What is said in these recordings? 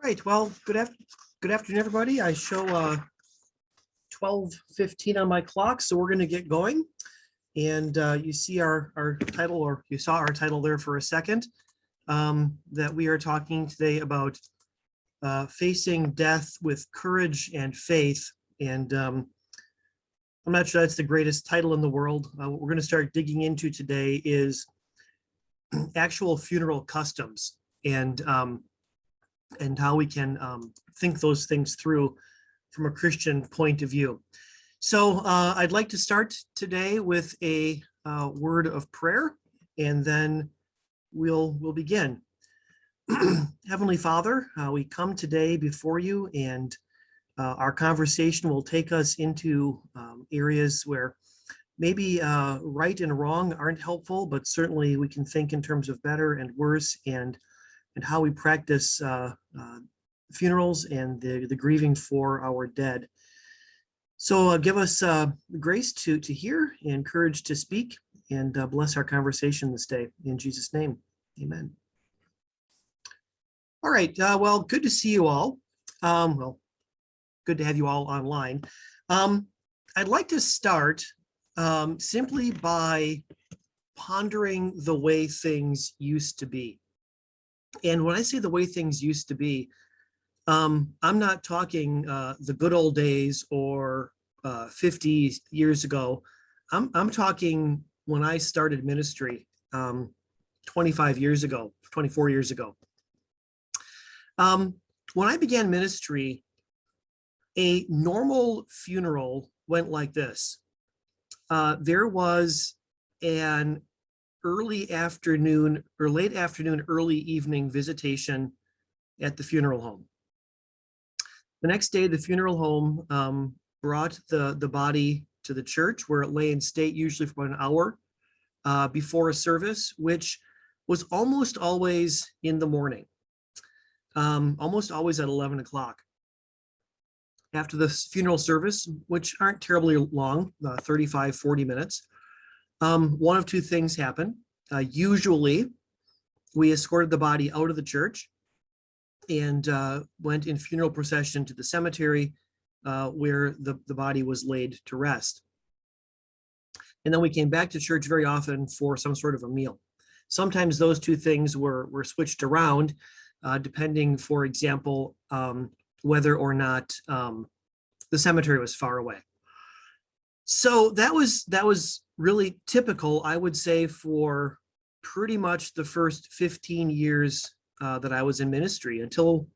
Right. Well, good afternoon, everybody. I show 12:15 on my clock, so we're going to get going. And you see our title, or you saw our title there for a second, that we are talking today about facing death with courage and faith. And I'm not sure that's the greatest title in the world. What we're going to start digging into today is actual funeral customs and how we can think those things through from a Christian point of view. So I'd like to start today with a word of prayer, and then we'll begin. Heavenly Father, we come today before you, and our conversation will take us into areas where maybe right and wrong aren't helpful, but certainly we can think in terms of better and worse, and how we practice funerals and the grieving for our dead. So give us grace to hear and courage to speak, and bless our conversation this day. In Jesus' name, amen. All right, well, good to see you all. Well, good to have you all online. I'd like to start simply by pondering the way things used to be. And when I say the way things used to be, I'm not talking the good old days or 50 years ago. I'm talking when I started ministry 25 years ago, 24 years ago. When I began ministry, a normal funeral went like this. There was an early afternoon or late afternoon, early evening visitation at the funeral home. The next day, the funeral home brought the body to the church, where it lay in state, usually for about an hour before a service, which was almost always in the morning, almost always at 11 o'clock. After the funeral service, which aren't terribly long, 35, 40 minutes, one of two things happened. Usually, we escorted the body out of the church and went in funeral procession to the cemetery where the body was laid to rest. And then we came back to church very often for some sort of a meal. Sometimes those two things were switched around, depending, for example, whether or not the cemetery was far away. So that was really typical, I would say, for pretty much the first 15 years that I was in ministry, until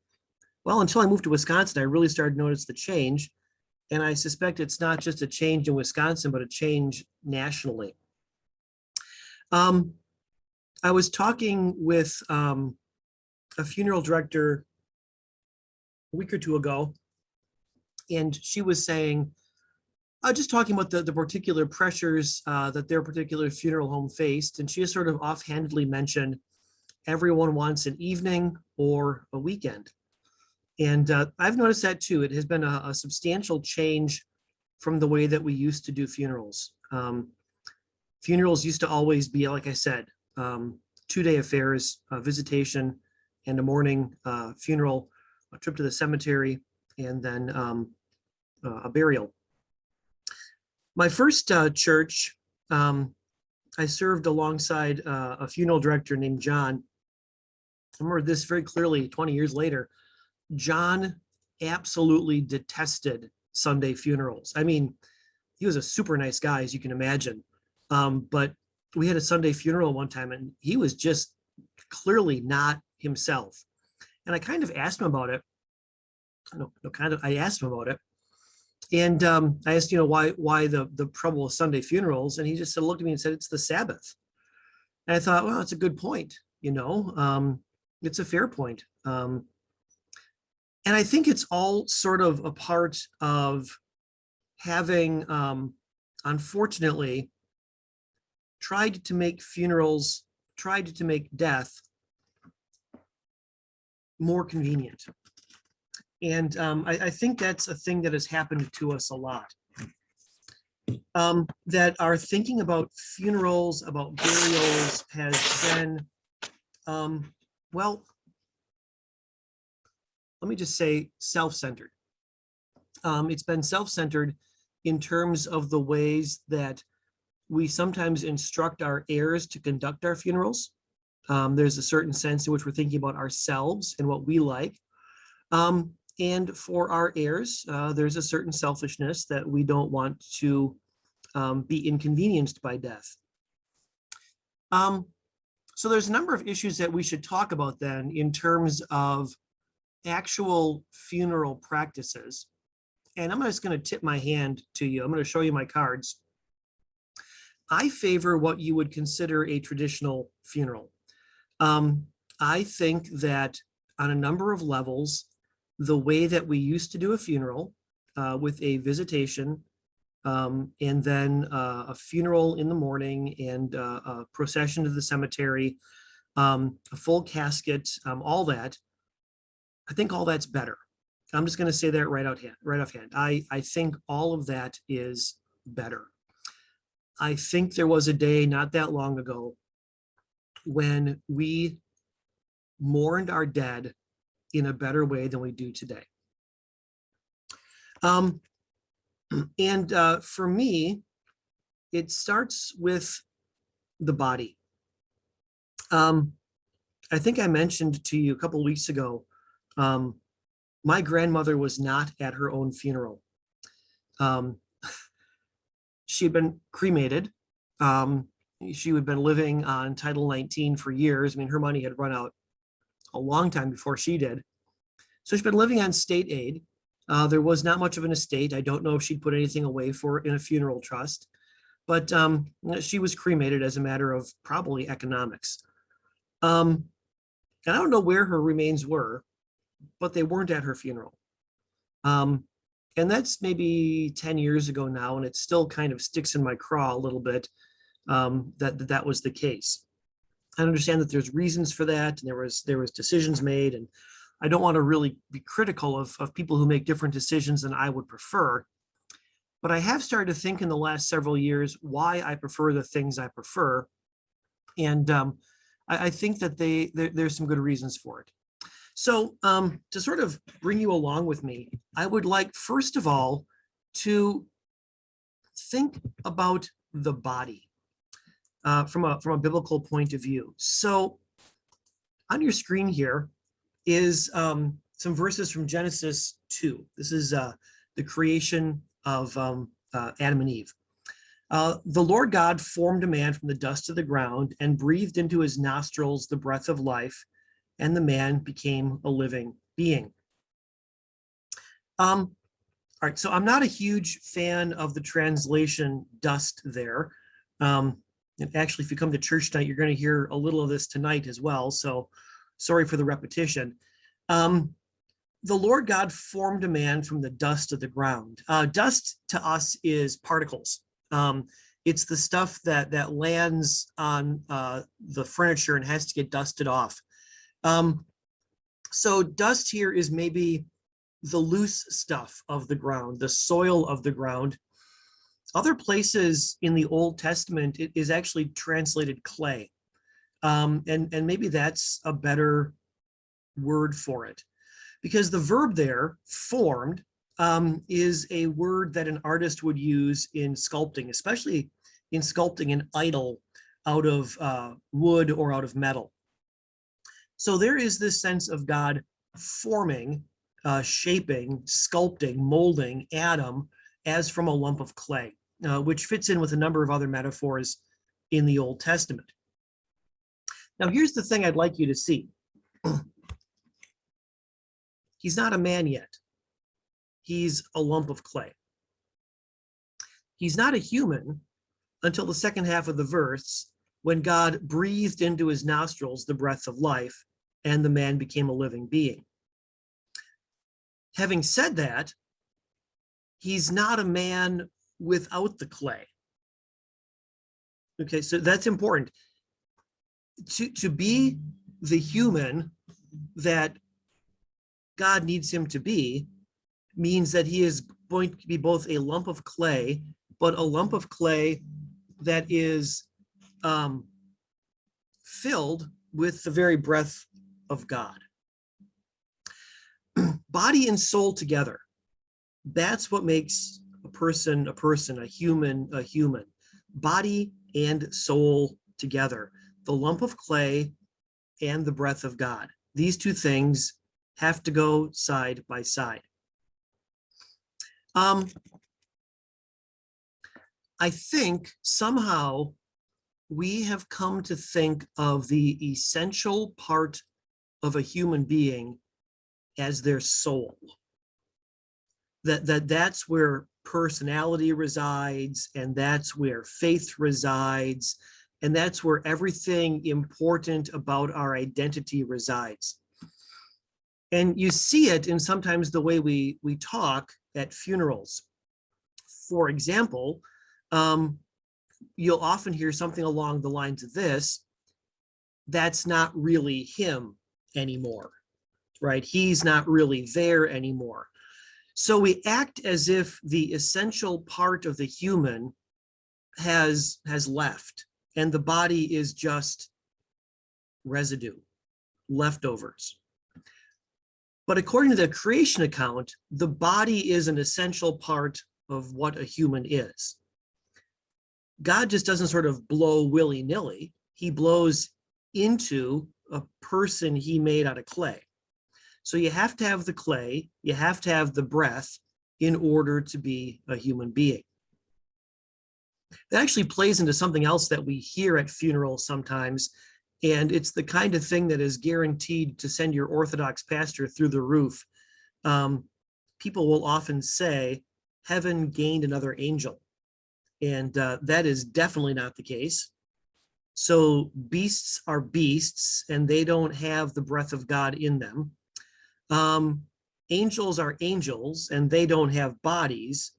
I moved to Wisconsin. I really started to notice the change, and I suspect it's not just a change in Wisconsin, but a change nationally. I was talking with a funeral director a week or two ago, and she was saying, just talking about the particular pressures that their particular funeral home faced. And she just sort of offhandedly mentioned everyone wants an evening or a weekend. And I've noticed that too. It has been a substantial change from the way that we used to do funerals. Funerals used to always be, like I said, 2-day affairs, visitation, and a morning funeral, a trip to the cemetery, and then a burial. My first church, I served alongside a funeral director named John. I remember this very clearly 20 years later. John absolutely detested Sunday funerals. I mean, he was a super nice guy, as you can imagine. But we had a Sunday funeral one time, and he was just clearly not himself. And I kind of asked him about it. I asked him about it. And I asked, why the trouble with Sunday funerals, and he just looked at me and said, it's the Sabbath. And I thought, well, that's a good point. It's a fair point. And I think it's all sort of a part of having, unfortunately, tried to make death more convenient. And I think that's a thing that has happened to us a lot. That our thinking about funerals, about burials, has been, well, let me just say self-centered. It's been self-centered in terms of the ways that we sometimes instruct our heirs to conduct our funerals. There's a certain sense in which we're thinking about ourselves and what we like. And for our heirs, there's a certain selfishness that we don't want to be inconvenienced by death. So there's a number of issues that we should talk about then in terms of actual funeral practices. And I'm just going to tip my hand to you. I'm going to show you my cards. I favor what you would consider a traditional funeral. I think that on a number of levels, the way that we used to do a funeral with a visitation and then a funeral in the morning and a procession to the cemetery, a full casket, all that, I think all that's better. I'm just going to say that right offhand. I think all of that is better. I think there was a day not that long ago when we mourned our dead in a better way than we do today. And for me, it starts with the body. I think I mentioned to you a couple of weeks ago, my grandmother was not at her own funeral. She'd been cremated. She had been living on Title 19 for years. I mean, her money had run out a long time before she did. So she'd been living on state aid. There was not much of an estate. I don't know if she'd put anything away for in a funeral trust, but she was cremated as a matter of probably economics. And I don't know where her remains were, but they weren't at her funeral. And that's maybe 10 years ago now, and it still kind of sticks in my craw a little bit that was the case. I understand that there's reasons for that, and there was decisions made, and I don't want to really be critical of people who make different decisions than I would prefer. But I have started to think in the last several years why I prefer the things I prefer. And I think that there's some good reasons for it. So to sort of bring you along with me, I would like, first of all, to think about the body from a biblical point of view. So on your screen here is some verses from Genesis 2. This is the creation of Adam and Eve. The Lord God formed a man from the dust of the ground and breathed into his nostrils the breath of life, and the man became a living being. All right, so I'm not a huge fan of the translation dust there. And actually, if you come to church tonight, you're going to hear a little of this tonight as well. So sorry for the repetition. The Lord God formed a man from the dust of the ground. Dust to us is particles. It's the stuff that lands on the furniture and has to get dusted off. So dust here is maybe the loose stuff of the ground, the soil of the ground. Other places in the Old Testament, it is actually translated clay. And maybe that's a better word for it, because the verb there, formed, is a word that an artist would use in sculpting, especially in sculpting an idol out of wood or out of metal. So there is this sense of God forming, shaping, sculpting, molding Adam as from a lump of clay, which fits in with a number of other metaphors in the Old Testament. Now, here's the thing I'd like you to see. He's not a man yet. He's a lump of clay. He's not a human until the second half of the verse, when God breathed into his nostrils the breath of life, and the man became a living being. Having said that, he's not a man without the clay. Okay, so that's important. To be the human that God needs him to be means that he is going to be both a lump of clay, but a lump of clay that is filled with the very breath of God. Body and soul together. That's what makes a person, a human, a human. Body and soul together. The lump of clay and the breath of God. These two things have to go side by side. I think somehow we have come to think of the essential part of a human being as their soul. That's where personality resides, and that's where faith resides, and that's where everything important about our identity resides. And you see it in sometimes the way we talk at funerals. For example, you'll often hear something along the lines of this: that's not really him anymore, right? He's not really there anymore. So we act as if the essential part of the human has left, and the body is just residue, leftovers. But according to the creation account, the body is an essential part of what a human is. God just doesn't sort of blow willy-nilly. He blows into a person he made out of clay. So you have to have the clay, you have to have the breath in order to be a human being. That actually plays into something else that we hear at funerals sometimes, and it's the kind of thing that is guaranteed to send your Orthodox pastor through the roof. People will often say, heaven gained another angel. And that is definitely not the case. So beasts are beasts, and they don't have the breath of God in them. Angels are angels, and they don't have bodies.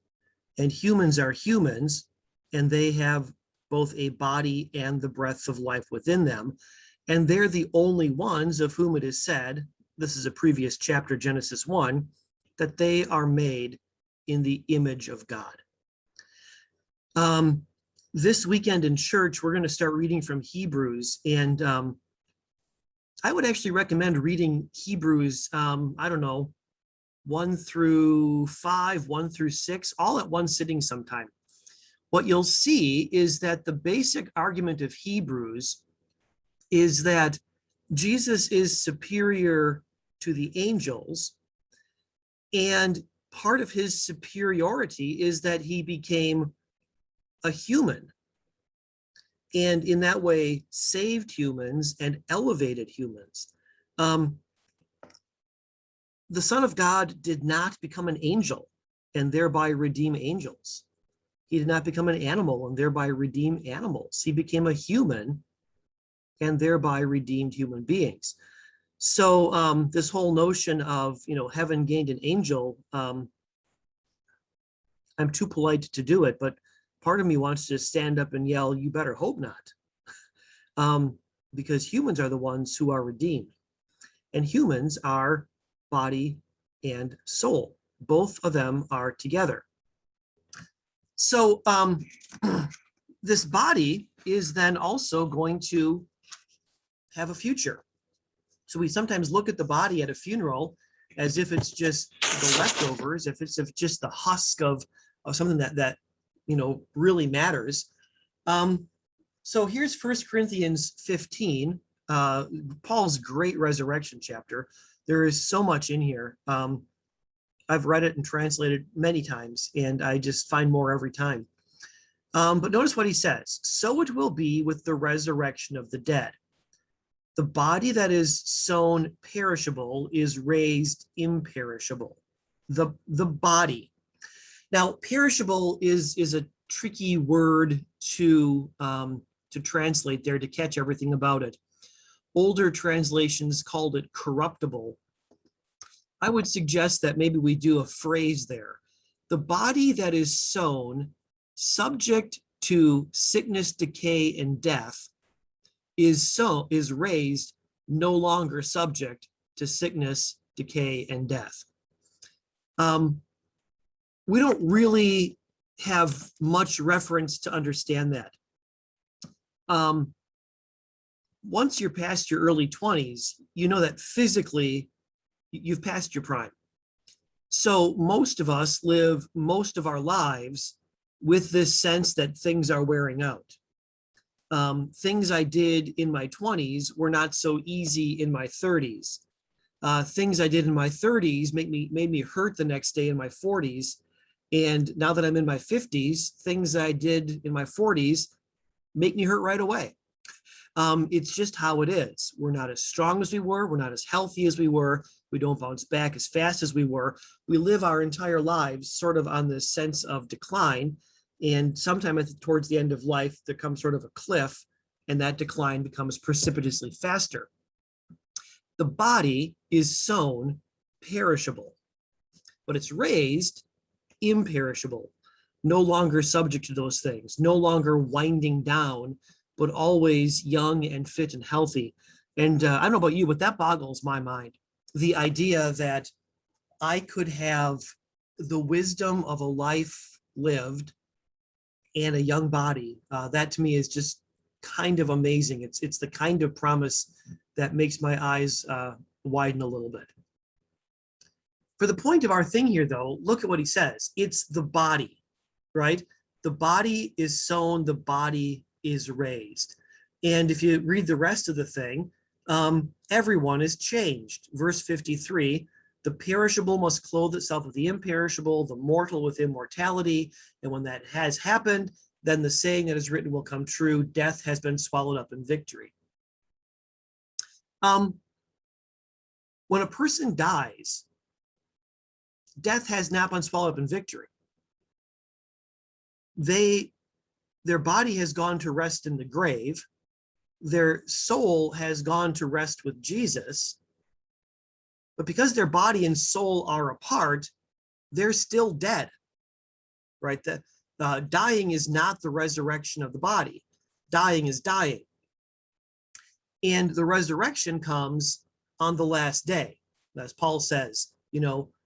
And humans are humans, and they have both a body and the breath of life within them. And they're the only ones of whom it is said, this is a previous chapter, Genesis 1, that they are made in the image of God. This weekend in church, we're going to start reading from Hebrews, and I would actually recommend reading Hebrews, 1 through 5, 1 through 6, all at one sitting sometime. What you'll see is that the basic argument of Hebrews is that Jesus is superior to the angels, and part of his superiority is that he became a human, and in that way saved humans and elevated humans. The Son of God did not become an angel and thereby redeem angels. He did not become an animal and thereby redeem animals. He became a human and thereby redeemed human beings. So this whole notion of, heaven gained an angel, I'm too polite to do it, but part of me wants to stand up and yell, you better hope not, because humans are the ones who are redeemed, and humans are body and soul. Both of them are together. So this body is then also going to have a future. So we sometimes look at the body at a funeral as if it's just the leftovers, if it's just the husk of something that really matters. So here's 1 Corinthians 15, Paul's great resurrection chapter. There is so much in here. I've read it and translated many times, and I just find more every time. But notice what he says. So it will be with the resurrection of the dead. The body that is sown perishable is raised imperishable. The body. Now, perishable is a tricky word to translate there, to catch everything about it. Older translations called it corruptible. I would suggest that maybe we do a phrase there. The body that is sown, subject to sickness, decay, and death, is raised no longer subject to sickness, decay, and death. We don't really have much reference to understand that. Once you're past your early 20s, you know that physically you've passed your prime. So most of us live most of our lives with this sense that things are wearing out. Things I did in my 20s were not so easy in my 30s. Things I did in my 30s made me hurt the next day in my 40s. And now that I'm in my 50s, things I did in my 40s make me hurt right away. It's just how it is. We're not as strong as we were. We're not as healthy as we were. We don't bounce back as fast as we were. We live our entire lives sort of on this sense of decline. And sometime towards the end of life, there comes sort of a cliff, and that decline becomes precipitously faster. The body is sown perishable, but it's raised imperishable, no longer subject to those things, no longer winding down, but always young and fit and healthy. And I don't know about you, but that boggles my mind. The idea that I could have the wisdom of a life lived and a young body, that to me is just kind of amazing. It's the kind of promise that makes my eyes widen a little bit. For the point of our thing here, though, look at what he says. It's the body, right? The body is sown, the body is raised. And if you read the rest of the thing, everyone is changed. Verse 53, the perishable must clothe itself with the imperishable, the mortal with immortality. And when that has happened, then the saying that is written will come true. Death has been swallowed up in victory. When a person dies, death has not been swallowed up in victory. Their body has gone to rest in the grave. Their soul has gone to rest with Jesus. But because their body and soul are apart, they're still dead, right? Dying is not the resurrection of the body. Dying is dying. And the resurrection comes on the last day, as Paul says,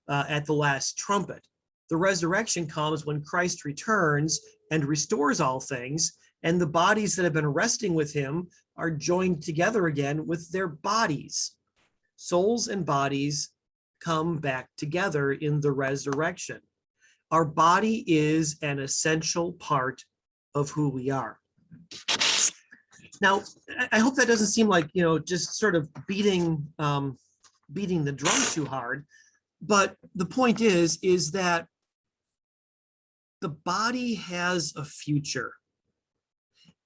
at the last trumpet. The resurrection comes when Christ returns and restores all things, and the bodies that have been resting with him are joined together again with their bodies. Souls and bodies come back together in the resurrection. Our body is an essential part of who we are. Now, I hope that doesn't seem like, just sort of beating the drum too hard. But the point is that the body has a future.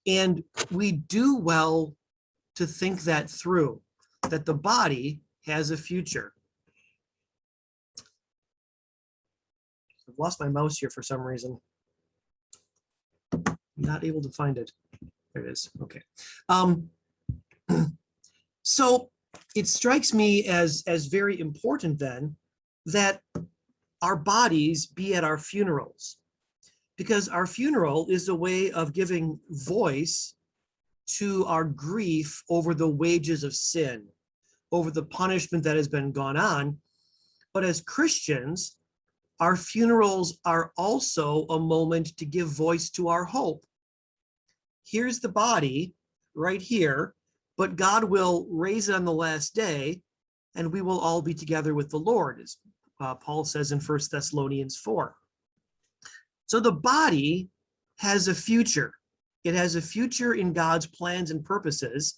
And we do well to think that through, that the body has a future. I've lost my mouse here for some reason. I'm not able to find it. There it is. Okay. So it strikes me as very important then that our bodies be at our funerals, because our funeral is a way of giving voice to our grief over the wages of sin, over the punishment that has been gone on. But as Christians, our funerals are also a moment to give voice to our hope. Here's the body right here, but God will raise it on the last day, and we will all be together with the Lord, as Paul says in 1 Thessalonians 4. So the body has a future. It has a future in God's plans and purposes,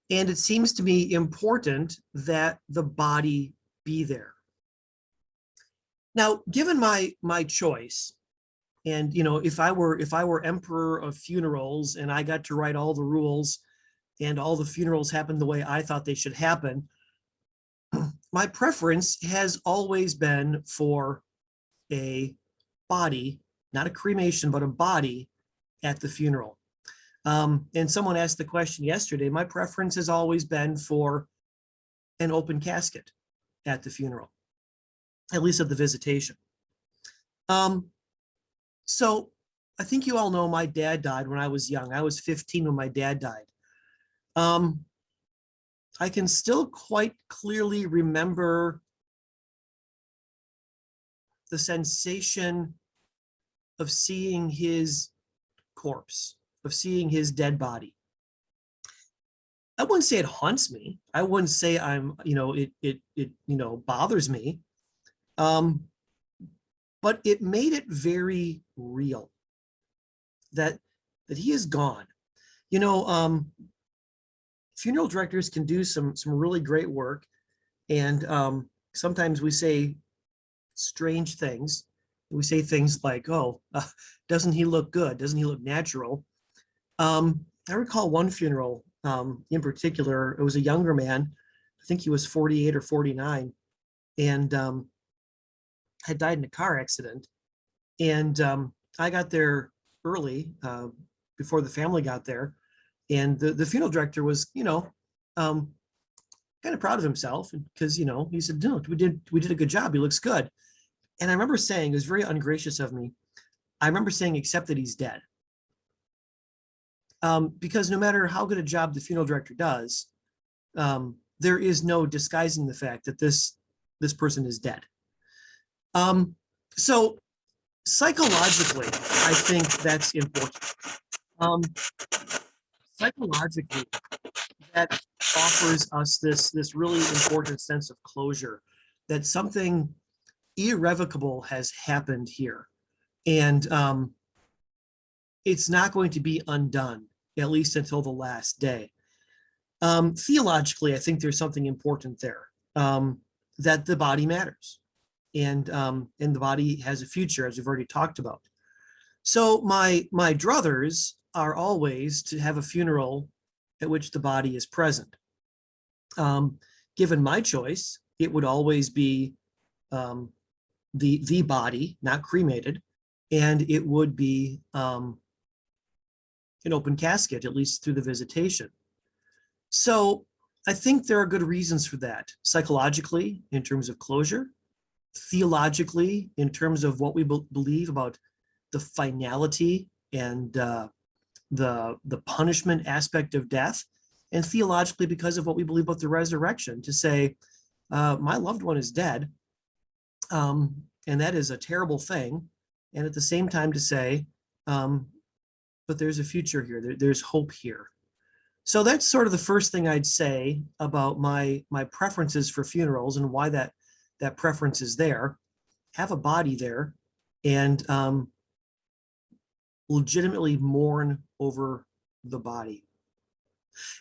and it seems to me important that the body be there. Now, given my choice, and if I were emperor of funerals and I got to write all the rules and all the funerals happened the way I thought they should happen, my preference has always been for a body, not a cremation, but a body at the funeral. And someone asked the question yesterday, my preference has always been for an open casket at the funeral, at least at the visitation. So I think you all know my dad died when I was young. I was 15 when my dad died. I can still quite clearly remember the sensation of seeing his corpse, of seeing his dead body. I wouldn't say it haunts me. I wouldn't say I'm, it bothers me. Um, but it made it very real that he is gone. You know, funeral directors can do some really great work, and sometimes we say strange things. We say things like, "Oh, doesn't he look good? Doesn't he look natural?" I recall one funeral in particular. It was a younger man. I think he was 48 or 49, and had died in a car accident. And I got there early, before the family got there, and the funeral director was, um, kind of proud of himself because he said, "No, we did a good job. He looks good." And I remember saying, it was very ungracious of me. I remember saying, "Except that he's dead," because no matter how good a job the funeral director does, there is no disguising the fact that this person is dead. So psychologically, I think that's important. Um, Psychologically, that offers us this really important sense of closure, that something irrevocable has happened here, and it's not going to be undone, at least until the last day. Theologically, I think there's something important there, that the body matters, and the body has a future, as we've already talked about. So my druthers are always to have a funeral at which the body is present. Given my choice, it would always be the body, not cremated, and it would be an open casket, at least through the visitation. So I think there are good reasons for that, psychologically, in terms of closure, theologically, in terms of what we believe about the finality and the punishment aspect of death, and theologically because of what we believe about the resurrection, to say, my loved one is dead, and that is a terrible thing, and at the same time to say, but there's a future here, there's hope here. So that's sort of the first thing I'd say about my preferences for funerals and why that preference is there. Have a body there, and legitimately mourn over the body.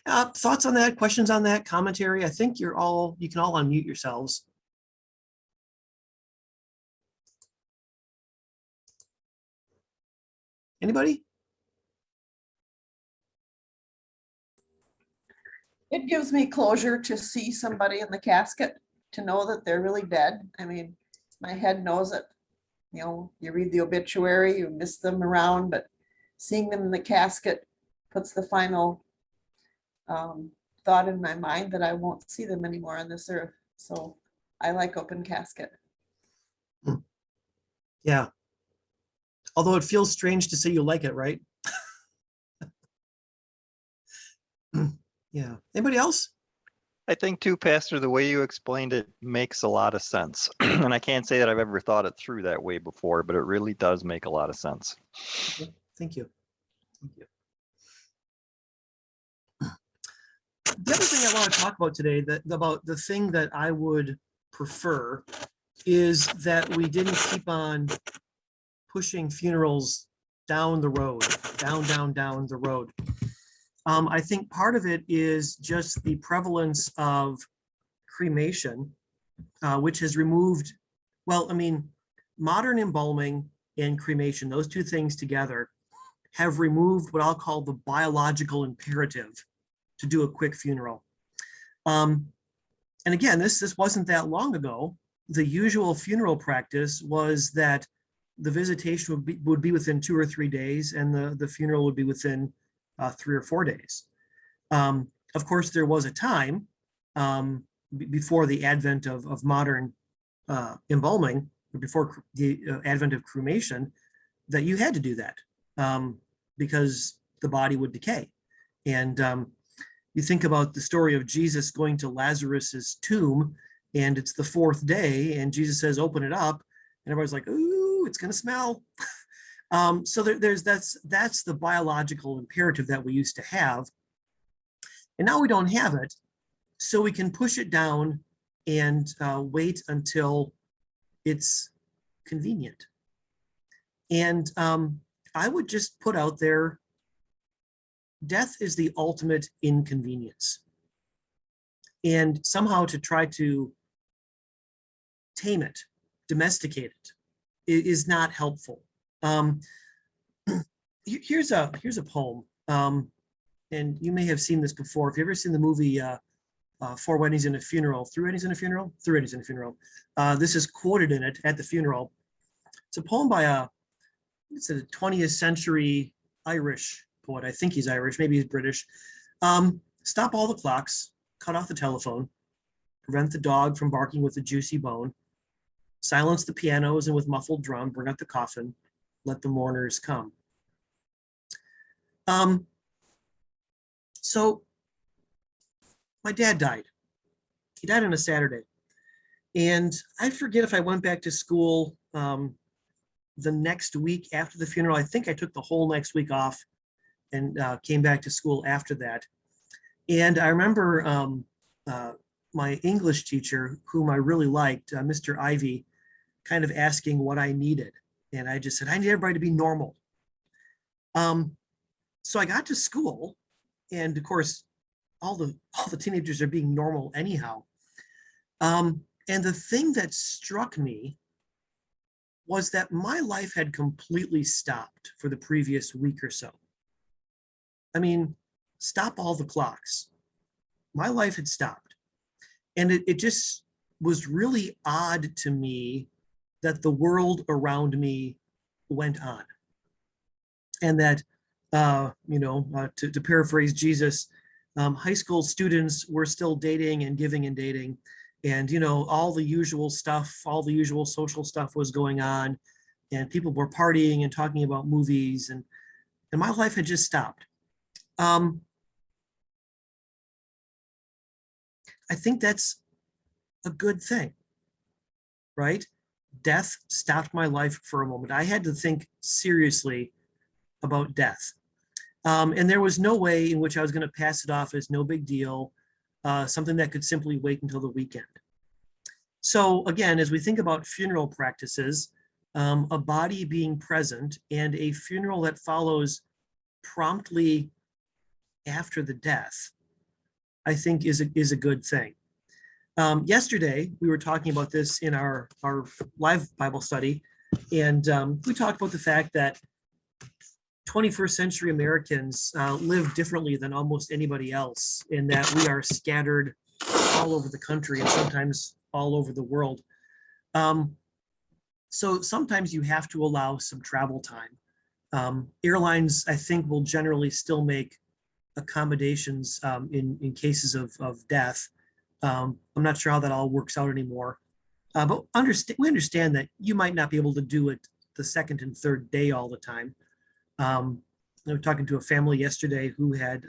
Thoughts on that? Questions on that? Commentary? I think you can all unmute yourselves. Anybody? It gives me closure to see somebody in the casket, to know that they're really dead. I mean, my head knows it. You read the obituary, you miss them around, but seeing them in the casket puts the final thought in my mind that I won't see them anymore on this earth. So I like open casket. Yeah. Although it feels strange to say you like it, right? Yeah. Anybody else? I think too, Pastor, the way you explained it makes a lot of sense. And I can't say that I've ever thought it through that way before, but it really does make a lot of sense. Okay. Thank you. Thank you. The other thing I want to talk about today, about the thing that I would prefer, is that we didn't keep on pushing funerals down the road, down the road. I think part of it is just the prevalence of cremation, which has removed, well, I mean, modern embalming and cremation, those two things together, have removed what I'll call the biological imperative to do a quick funeral. And again, this wasn't that long ago. The usual funeral practice was that the visitation would be within 2 or 3 days, and the funeral would be within 3 or 4 days. Of course, there was a time before the advent of modern embalming, before the advent of cremation, that you had to do that because the body would decay. And you think about the story of Jesus going to Lazarus's tomb, and it's the 4th day, and Jesus says, "Open it up," and everybody's like, "Ooh, it's gonna smell." So that's the biological imperative that we used to have. And now we don't have it, so we can push it down and wait until it's convenient. And I would just put out there, death is the ultimate inconvenience. And somehow to try to tame it, domesticate it, is not helpful. Here's a poem, and you may have seen this before. If you've ever seen the movie Four Weddings and a Funeral, Three Weddings and a Funeral, Three Weddings and a Funeral, this is quoted in it at the funeral. It's a poem by it's a 20th century Irish poet. I think he's Irish, maybe he's British. Stop all the clocks, cut off the telephone, prevent the dog from barking with a juicy bone, silence the pianos and with muffled drum, bring out the coffin, let the mourners come. So my dad died. He died on a Saturday. And I forget if I went back to school the next week after the funeral. I think I took the whole next week off and came back to school after that. And I remember my English teacher, whom I really liked, Mr. Ivy, kind of asking what I needed. And I just said, I need everybody to be normal. So I got to school, and of course, all the teenagers are being normal anyhow. And the thing that struck me was that my life had completely stopped for the previous week or so. I mean, stop all the clocks. My life had stopped. And it just was really odd to me that the world around me went on. And that, to paraphrase Jesus, high school students were still dating and giving and dating. And, all the usual stuff, all the usual social stuff was going on. And people were partying and talking about movies. And my life had just stopped. I think that's a good thing, right? Death stopped my life for a moment. I had to think seriously about death. And there was no way in which I was going to pass it off as no big deal, something that could simply wait until the weekend. So again, as we think about funeral practices, a body being present and a funeral that follows promptly after the death, I think is a good thing. Yesterday, we were talking about this in our live Bible study, and we talked about the fact that 21st century Americans live differently than almost anybody else, in that we are scattered all over the country and sometimes all over the world. So sometimes you have to allow some travel time. Airlines, I think, will generally still make accommodations in cases of death. I'm not sure how that all works out anymore. But we understand that you might not be able to do it the second and third day all the time. I was talking to a family yesterday who had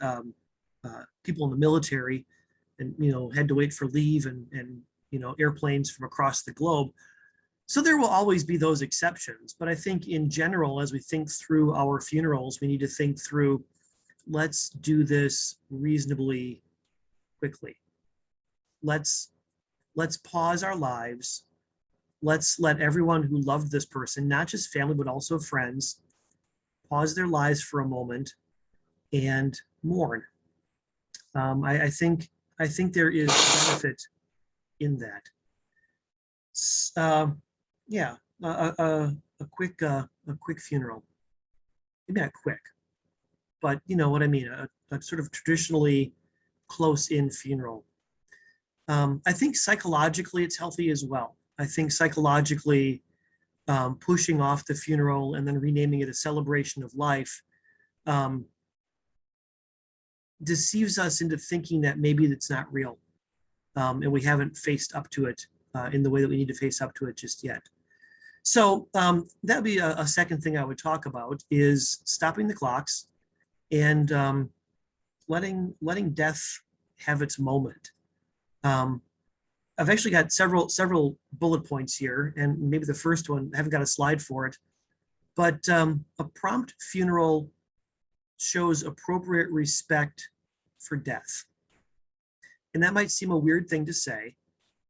people in the military and, had to wait for leave and airplanes from across the globe. So there will always be those exceptions. But I think in general, as we think through our funerals, we need to think through, let's do this reasonably quickly. Let's pause our lives. Let's let everyone who loved this person, not just family, but also friends, pause their lives for a moment and mourn. I think there is benefit in that. A quick funeral. Maybe not quick, but you know what I mean. A sort of traditionally close-in funeral. I think psychologically it's healthy as well. I think psychologically, pushing off the funeral and then renaming it a celebration of life deceives us into thinking that maybe it's not real, and we haven't faced up to it in the way that we need to face up to it just yet. So that would be a second thing I would talk about, is stopping the clocks and letting death have its moment. I've actually got several bullet points here, and maybe the first one, I haven't got a slide for it, but a prompt funeral shows appropriate respect for death. And that might seem a weird thing to say,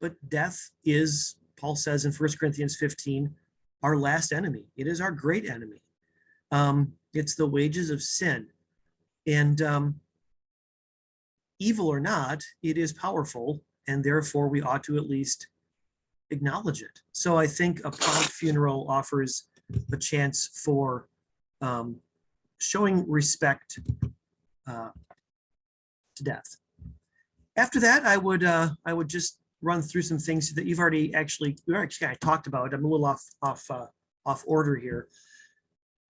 but death is, Paul says in 1 Corinthians 15, our last enemy. It is our great enemy. It's the wages of sin. And evil or not, it is powerful, and therefore we ought to at least acknowledge it. So I think a prompt funeral offers a chance for showing respect to death. After that, I would just run through some things that you've already actually kind of talked about. I'm a little off order here.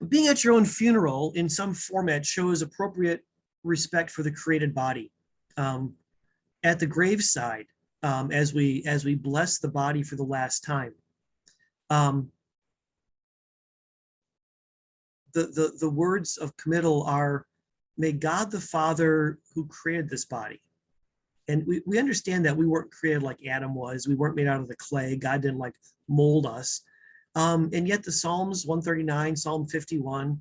But being at your own funeral in some format shows appropriate respect for the created body. At the graveside, as we bless the body for the last time, the words of committal are, "May God the Father who created this body." And we understand that we weren't created like Adam was. We weren't made out of the clay. God didn't like mold us. And yet the Psalms 139, Psalm 51,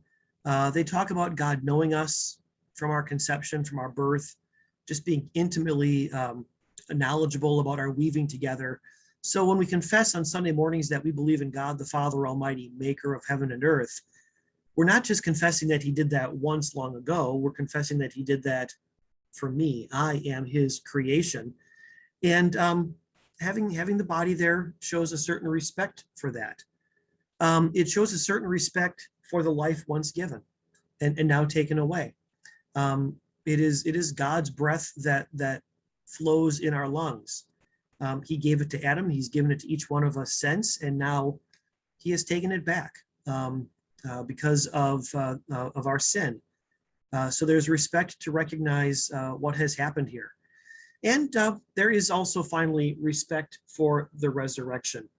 they talk about God knowing us from our conception, from our birth, just being intimately knowledgeable about our weaving together. So when we confess on Sunday mornings that we believe in God the Father Almighty, maker of heaven and earth, we're not just confessing that he did that once long ago. We're confessing that he did that for me. I am his creation. And having the body there shows a certain respect for that. It shows a certain respect for the life once given and now taken away. It is God's breath that flows in our lungs. He gave it to Adam. He's given it to each one of us since, and now he has taken it back because of our sin. So there's respect to recognize what has happened here. And there is also finally respect for the resurrection.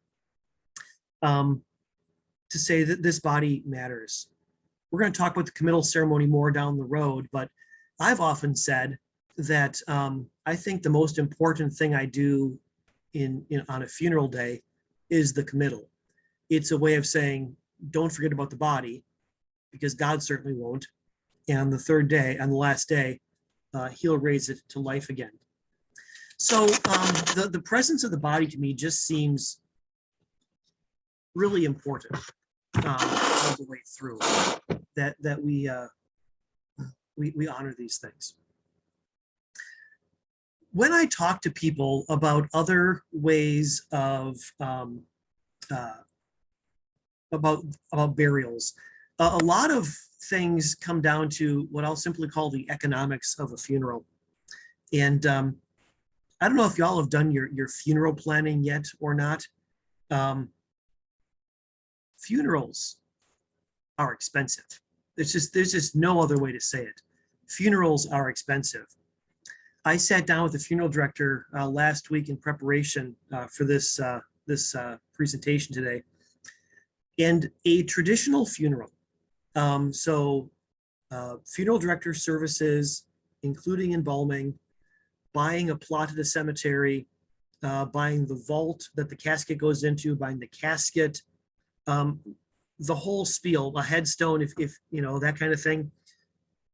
To say that this body matters. We're going to talk about the committal ceremony more down the road, but I've often said that I think the most important thing I do on a funeral day is the committal. It's a way of saying, don't forget about the body, because God certainly won't. And on the third day, on the last day, he'll raise it to life again. So the presence of the body to me just seems really important all the way through, that we honor these things. When I talk to people about other ways of about burials, a lot of things come down to what I'll simply call the economics of a funeral. And I don't know if y'all have done your funeral planning yet or not. Funerals are expensive. There's just no other way to say it. Funerals are expensive. I sat down with the funeral director last week in preparation for this presentation today. And a traditional funeral, funeral director services, including embalming, buying a plot at a cemetery, buying the vault that the casket goes into, buying the casket, the whole spiel, a headstone, if you know, that kind of thing,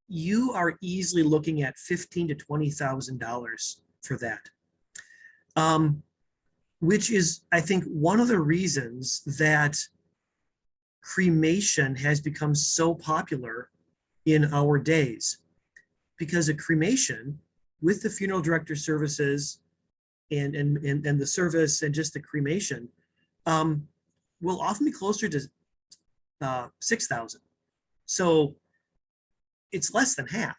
you are easily looking at $15,000 to $20,000 for that. Which is, I think, one of the reasons that cremation has become so popular in our days, because a cremation with the funeral director services and the service and just the cremation will often be closer to $6,000. So it's less than half.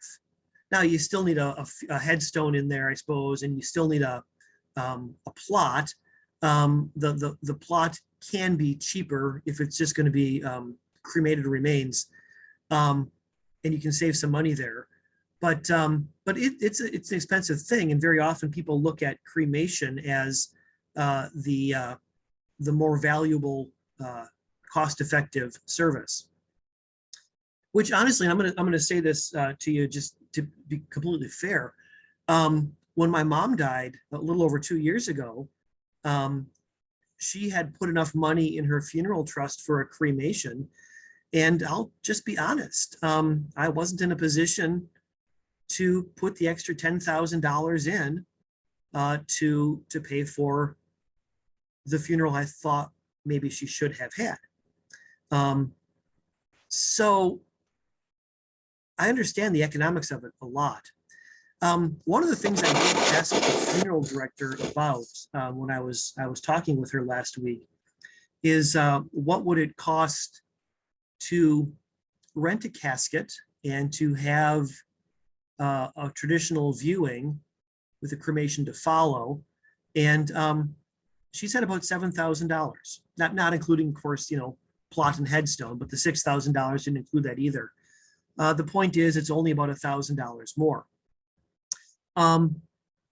Now you still need a headstone in there, I suppose, and you still need a plot. The plot can be cheaper if it's just going to be cremated remains, and you can save some money there. But it's an expensive thing, and very often people look at cremation as the more valuable, cost-effective service. Which honestly, I'm gonna say this to you just to be completely fair. When my mom died a little over 2 years ago, she had put enough money in her funeral trust for a cremation, and I'll just be honest, I wasn't in a position to put the extra $10,000 in to pay for the funeral I thought maybe she should have had. So I understand the economics of it a lot. One of the things I did ask the funeral director about when I was talking with her last week is what would it cost to rent a casket and to have a traditional viewing with a cremation to follow. And she said about $7,000, not including, of course, plot and headstone, but the $6,000 didn't include that either. The point is, it's only about $1,000 more.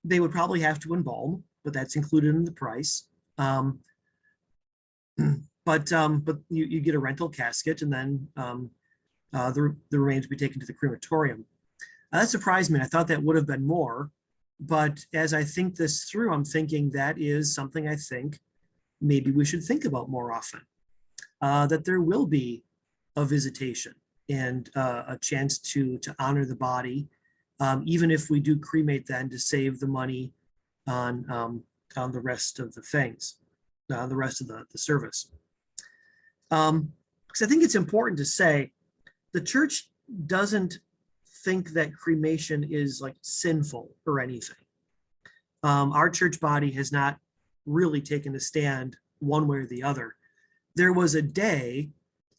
They would probably have to embalm, but that's included in the price. But you get a rental casket, and then the remains would be taken to the crematorium. That surprised me. I thought that would have been more, but as I think this through, I'm thinking that is something I think maybe we should think about more often. That there will be a visitation and a chance to honor the body, even if we do cremate then to save the money on the rest of the things, the rest of the service. Because I think it's important to say the church doesn't think that cremation is like sinful or anything. Our church body has not really taken a stand one way or the other. There was a day,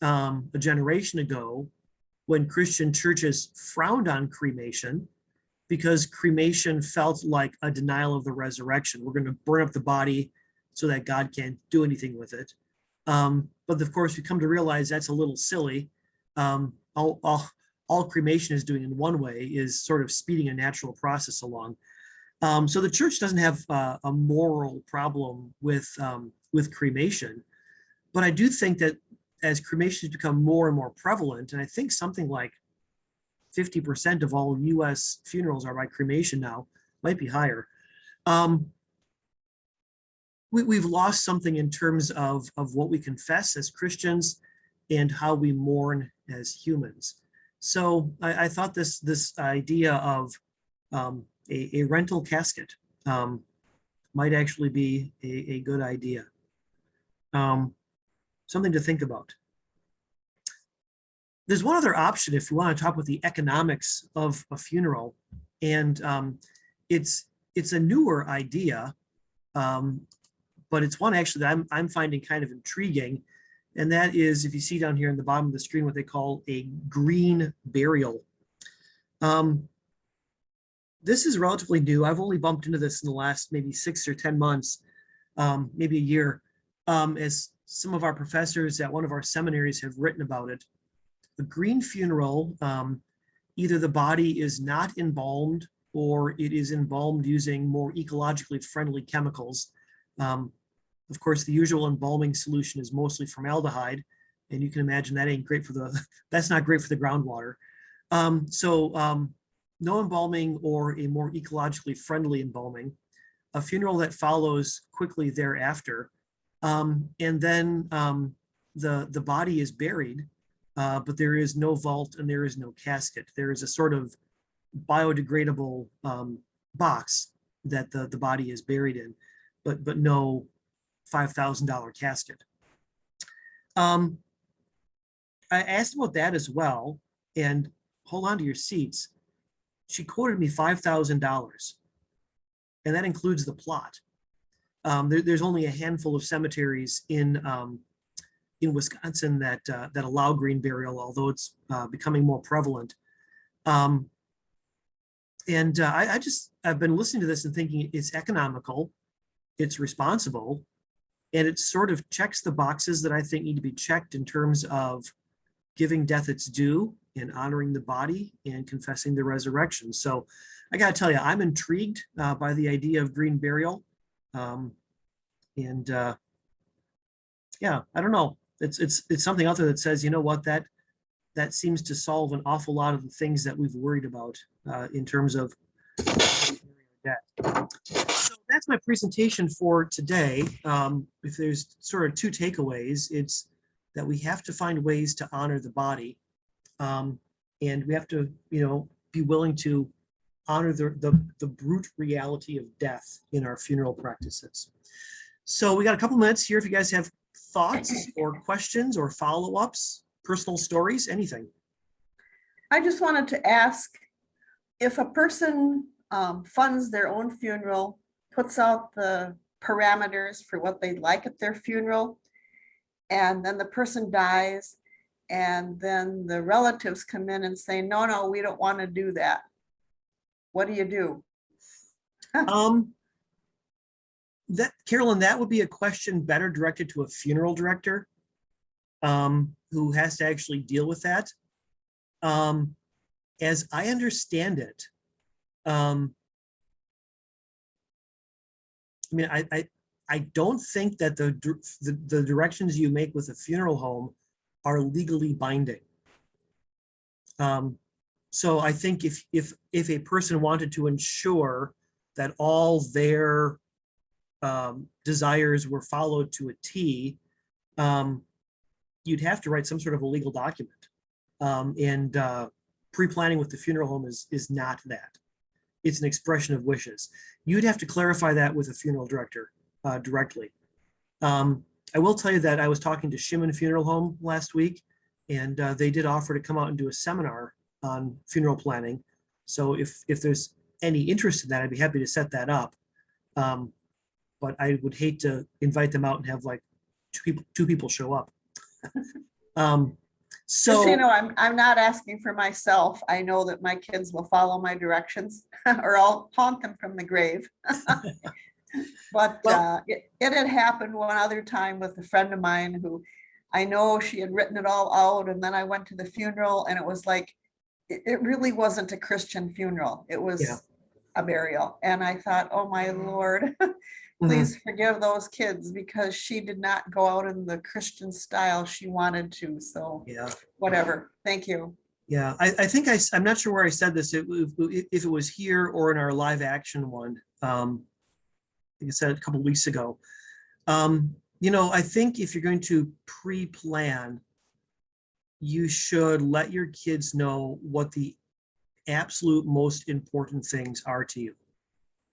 a generation ago, when Christian churches frowned on cremation because cremation felt like a denial of the resurrection. We're going to burn up the body so that God can't do anything with it. But of course, we come to realize that's a little silly. All cremation is doing in one way is sort of speeding a natural process along. So the church doesn't have a moral problem with cremation, but I do think that as cremation has become more and more prevalent, and I think something like 50% of all U.S. funerals are by cremation now, might be higher. We've lost something in terms of what we confess as Christians and how we mourn as humans. So I thought this idea of a rental casket might actually be a good idea. Something to think about. There's one other option if we want to talk about the economics of a funeral, and it's a newer idea, but it's one actually that I'm finding kind of intriguing, and that is, if you see down here in the bottom of the screen, what they call a green burial. This is relatively new. I've only bumped into this in the last maybe 6 or 10 months, maybe a year, as some of our professors at one of our seminaries have written about it. A green funeral, either the body is not embalmed or it is embalmed using more ecologically friendly chemicals. Of course, the usual embalming solution is mostly formaldehyde, and you can imagine that ain't great for that's not great for the groundwater. No embalming or a more ecologically friendly embalming, a funeral that follows quickly thereafter, and then the body is buried, but there is no vault and there is no casket. There is a sort of biodegradable box that the body is buried in, but no $5,000 casket. I asked about that as well, and hold on to your seats. She quoted me $5,000, and that includes the plot. There's only a handful of cemeteries in Wisconsin that allow green burial, although it's becoming more prevalent. I've been listening to this and thinking it's economical, it's responsible, and it sort of checks the boxes that I think need to be checked in terms of giving death its due and honoring the body and confessing the resurrection. So I got to tell you, I'm intrigued by the idea of green burial. Yeah, I don't know. It's something out there that says, you know what, that seems to solve an awful lot of the things that we've worried about in terms of debt. So that's my presentation for today. If there's sort of two takeaways, it's that we have to find ways to honor the body, and we have to, be willing to honor the brute reality of death in our funeral practices. So we got a couple minutes here if you guys have thoughts or questions or follow-ups, personal stories, anything. I just wanted to ask if a person funds their own funeral, puts out the parameters for what they'd like at their funeral, and then the person dies, and then the relatives come in and say, no, we don't want to do that. What do you do? That, Carolyn, that would be a question better directed to a funeral director who has to actually deal with that. As I understand it, I mean, I don't think that the directions you make with a funeral home are legally binding. So I think if a person wanted to ensure that all their desires were followed to a T, you'd have to write some sort of a legal document. And pre-planning with the funeral home is not that. It's an expression of wishes. You'd have to clarify that with a funeral director directly. I will tell you that I was talking to Shimon Funeral Home last week, and they did offer to come out and do a seminar on funeral planning. So if there's any interest in that, I'd be happy to set that up. But I would hate to invite them out and have like two people show up. Just so you know, I'm not asking for myself. I know that my kids will follow my directions or I'll haunt them from the grave. But it had happened one other time with a friend of mine who I know she had written it all out, and then I went to the funeral and it was like, it really wasn't a Christian funeral. It was a burial. And I thought, oh my Lord, please forgive those kids, because she did not go out in the Christian style she wanted to. So whatever. Thank you. Yeah, I think I'm not sure where I said this, if it was here or in our live action one. I think I said it a couple of weeks ago. I think if you're going to pre-plan, you should let your kids know what the absolute most important things are to you,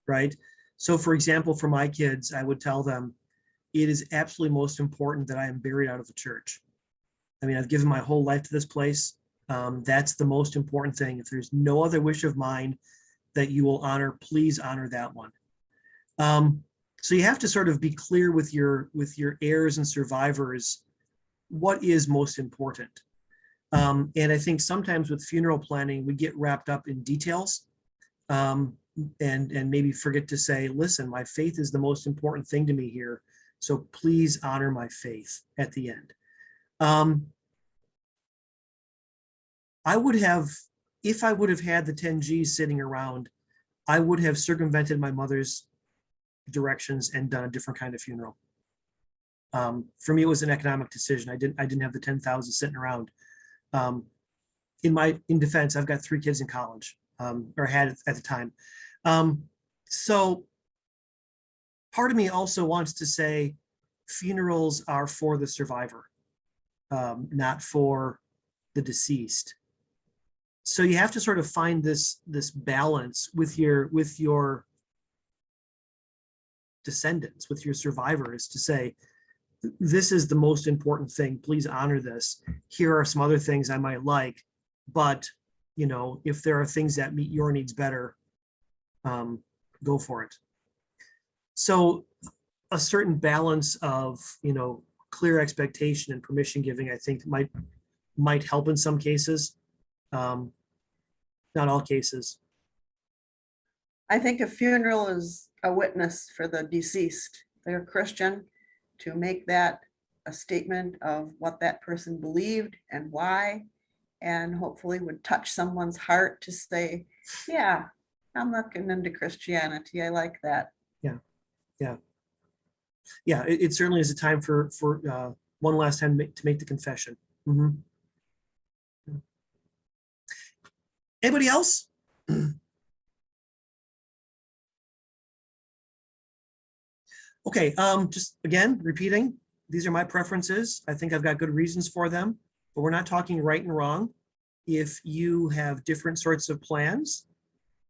right? So for example, for my kids, I would tell them, it is absolutely most important that I am buried out of the church. I mean, I've given my whole life to this place. That's the most important thing. If there's no other wish of mine that you will honor, please honor that one. So you have to sort of be clear with your heirs and survivors what is most important. And I think sometimes with funeral planning, we get wrapped up in details and maybe forget to say, listen, my faith is the most important thing to me here. So please honor my faith at the end. I would have, if I would have had the 10 G's sitting around, I would have circumvented my mother's directions and done a different kind of funeral. For me, it was an economic decision. I didn't have the 10,000 sitting around. In defense, I've got 3 kids in college, or had at the time. So part of me also wants to say funerals are for the survivor, not for the deceased. So you have to sort of find this balance with your descendants, with your survivors, to say, this is the most important thing. Please honor this. Here are some other things I might like, but if there are things that meet your needs better, go for it. So a certain balance of clear expectation and permission giving, I think might help in some cases, not all cases. I think a funeral is a witness for the deceased. They're Christian, to make that a statement of what that person believed and why, and hopefully would touch someone's heart to say, yeah, I'm looking into Christianity. I like that. Yeah, it certainly is a time for one last time to make the confession. Anybody else? Okay, just again, repeating, these are my preferences. I think I've got good reasons for them, but we're not talking right and wrong. If you have different sorts of plans,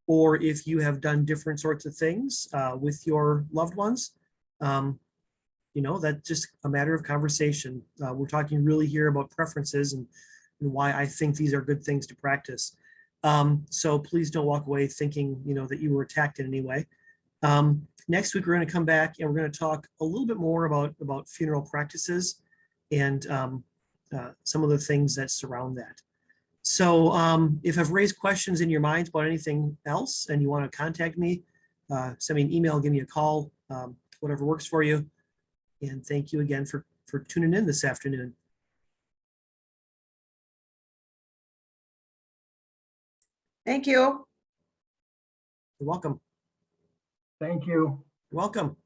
or if you have done different sorts of things with your loved ones. That's just a matter of conversation. We're talking really here about preferences and why I think these are good things to practice. So please don't walk away thinking, that you were attacked in any way. Next week, we're going to come back and we're going to talk a little bit more about funeral practices and some of the things that surround that. So if I've raised questions in your minds about anything else and you want to contact me, send me an email, give me a call, whatever works for you. And thank you again for tuning in this afternoon. Thank you. You're welcome. Thank you. You're welcome.